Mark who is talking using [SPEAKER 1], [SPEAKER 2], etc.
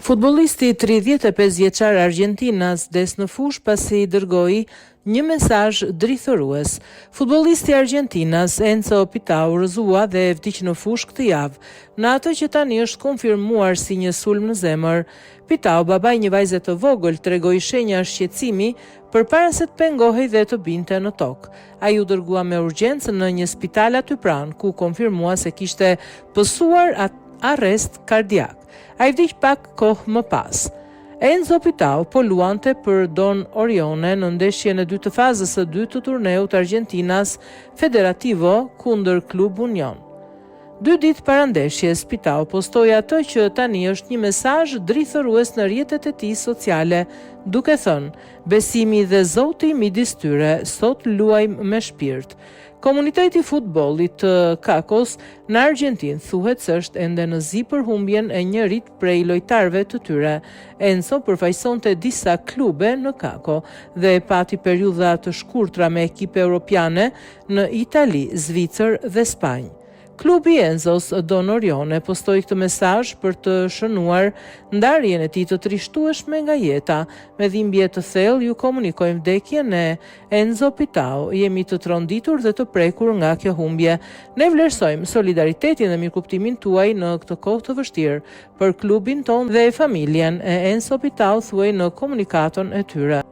[SPEAKER 1] Futbollisti 35 vjeçar Argjentinas des në fush pasi i dërgoi një mesazh drithërues. Futbollisti i Argjentinas Enzo Pitau rrëzua dhe vdiq në fush këtë javë, në atë që tani është konfirmuar si një sulm në zemër. Pitau, babai një vajze të vogël, tregoi shenja shqetësimi përpara se të pengohej dhe të binte në tokë. Ai u dërgua me urgjencë në një spital aty pranë, ku konfirmua se kishte pësuar arrest kardiak. Ai vdiq pak kohë më pas. Enzo Pitau po luante për Don Orione në ndeshjen e dytë të fazës së dytë të turneut Argentinas Federativo kundër Club Union. 2 ditë para ndeshjes, Pitau postoi atë që tani është një mesazh drithërues në rrjetet e tij sociale, duke thënë: "Besimi dhe Zoti midis tyre, sot luajmë me shpirt." Komuniteti i futbollit të Kakos në Argjentinë thuhet se është ende në zi për humbjen e njërit prej lojtarëve të tyre. Enzo përfaqësonte disa klube në Kako dhe pati periudha të shkurtra me ekipe europiane në Itali, Zvicër dhe Spanjë. Klubi Enzos Don Orione postoi këtë mesazh për të shënuar ndarjen e tij të trishtueshme nga jeta. Me dhimbje të thellë ju komunikojmë vdekjen e Enzo Pitau. Jemi të tronditur dhe të prekur nga kjo humbje. Ne vlerësojmë solidaritetin dhe mirëkuptimin tuaj në këtë kohë të vështirë për klubin ton dhe familjen e Enzo Pitau, thuaj në komunikatën e tyre.